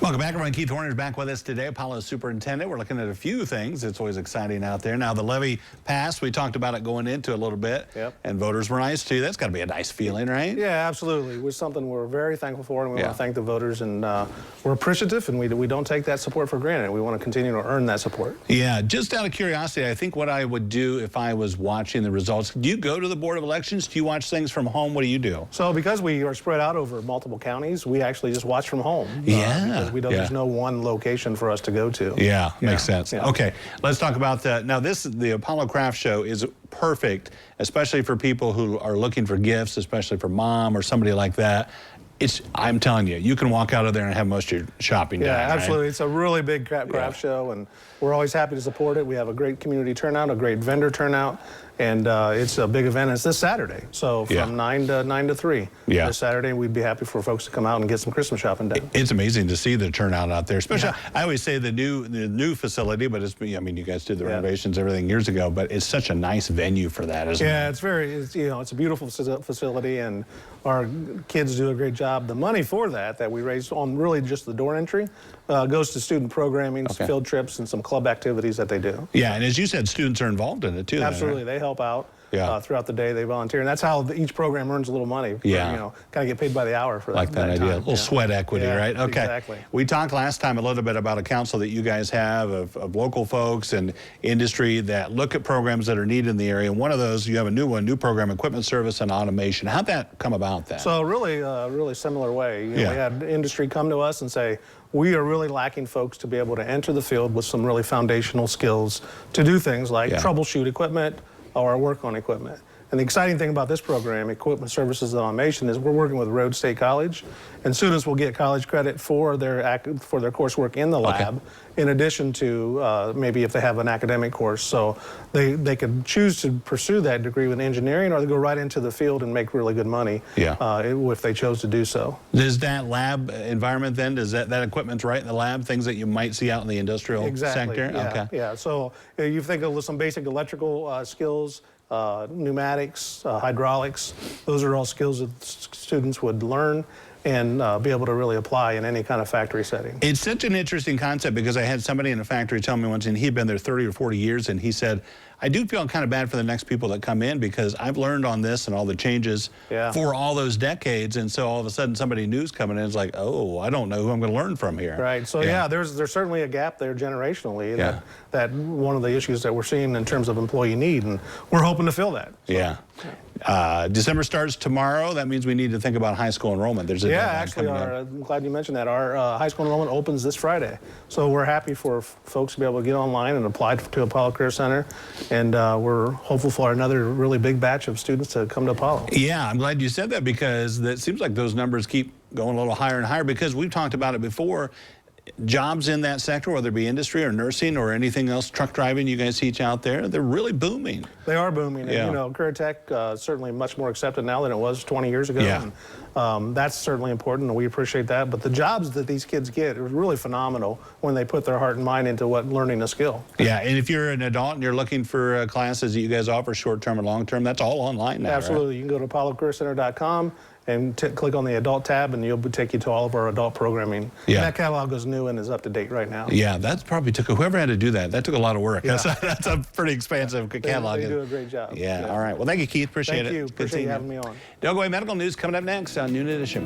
Welcome back, everyone. Keith Horner is back with us today, Apollo Superintendent. We're looking at a few things. It's always exciting out there. Now, the levy passed. We talked about it going into a little bit. Yep. And voters were nice, too. That's got to be a nice feeling, right? Yeah, absolutely. It was something we're very thankful for, and we want to thank the voters. And we're appreciative, and we don't take that support for granted. We want to continue to earn that support. Yeah, just out of curiosity, I think what I would do if I was watching the results, do you go to the Board of Elections? Do you watch things from home? What do you do? So because we are spread out over multiple counties, we actually just watch from home. Yeah. Because there's no one location for us to go to. Yeah, makes sense. Yeah. Okay, let's talk about that. Now, the Apollo Craft Show is perfect, especially for people who are looking for gifts, especially for mom or somebody like that. I'm telling you, you can walk out of there and have most of your shopping done. Yeah, absolutely. Right? It's a really big craft show, and we're always happy to support it. We have a great community turnout, a great vendor turnout, and it's a big event. It's this Saturday, so from 9 to 3 this Saturday. We'd be happy for folks to come out and get some Christmas shopping done. It's amazing to see the turnout out there, especially. I always say the new facility, but I mean, you guys did the renovations, everything years ago, but it's such a nice venue for that, isn't it? Yeah, it's a beautiful facility, and our kids do a great job. The money for that we raise on really just the door entry goes to student programming, field trips, and some club activities that they do. Yeah, and as you said, students are involved in it too. Absolutely, they help out. Throughout the day, they volunteer, and that's how each program earns a little money. Kind of get paid by the hour for that. Like that idea, a little sweat equity, right? Okay. Exactly. We talked last time a little bit about a council that you guys have of local folks and industry that look at programs that are needed in the area. And one of those, you have a new program, equipment service and automation. How'd that come about then? So really similar way. We had industry come to us and say, we are really lacking folks to be able to enter the field with some really foundational skills to do things like troubleshoot equipment or work on equipment. And the exciting thing about this program, Equipment Services and Automation, is we're working with Rhodes State College, and students will get college credit for their coursework in the lab, in addition to maybe if they have an academic course. So they can choose to pursue that degree with engineering, or they go right into the field and make really good money if they chose to do so. Does that lab environment then, does that equipment's right in the lab, things that you might see out in the industrial sector? Yeah, so you think of some basic electrical skills, pneumatics, hydraulics. Those are all skills that students would learn and be able to really apply in any kind of factory setting. It's such an interesting concept because I had somebody in a factory tell me once, and he'd been there 30 or 40 years, and he said, I do feel kind of bad for the next people that come in because I've learned on this and all the changes for all those decades, and so all of a sudden somebody new's coming in is like, oh, I don't know who I'm going to learn from here. Right, so there's certainly a gap there generationally that one of the issues that we're seeing in terms of employee need, and we're hoping to fill that. So. December starts tomorrow. That means we need to think about high school enrollment. There's a actually, I'm glad you mentioned that. Our high school enrollment opens this Friday, so we're happy for folks to be able to get online and apply to Apollo Career Center, and we're hopeful for another really big batch of students to come to Apollo. Yeah, I'm glad you said that because it seems like those numbers keep going a little higher and higher because we've talked about it before. Jobs in that sector, whether it be industry or nursing or anything else, truck driving you guys teach out there, they're really booming. They are booming. And, career tech certainly much more accepted now than it was 20 years ago. And, that's certainly important, and we appreciate that. But the jobs that these kids get are really phenomenal when they put their heart and mind into learning a skill. Yeah, and if you're an adult and you're looking for classes that you guys offer short-term and long-term, that's all online now, Absolutely. Right? You can go to ApolloCareerCenter.com and click on the adult tab, and you'll take you to all of our adult programming. And that catalog is new and is up to date right now. Yeah, that probably took, whoever had to do that, that took a lot of work. That's a pretty expansive catalog. They do a great job. All right. Well, thank you, Keith. Appreciate it. Thank you. Appreciate you having me on. Don't go away. Medical news coming up next on Noon Edition.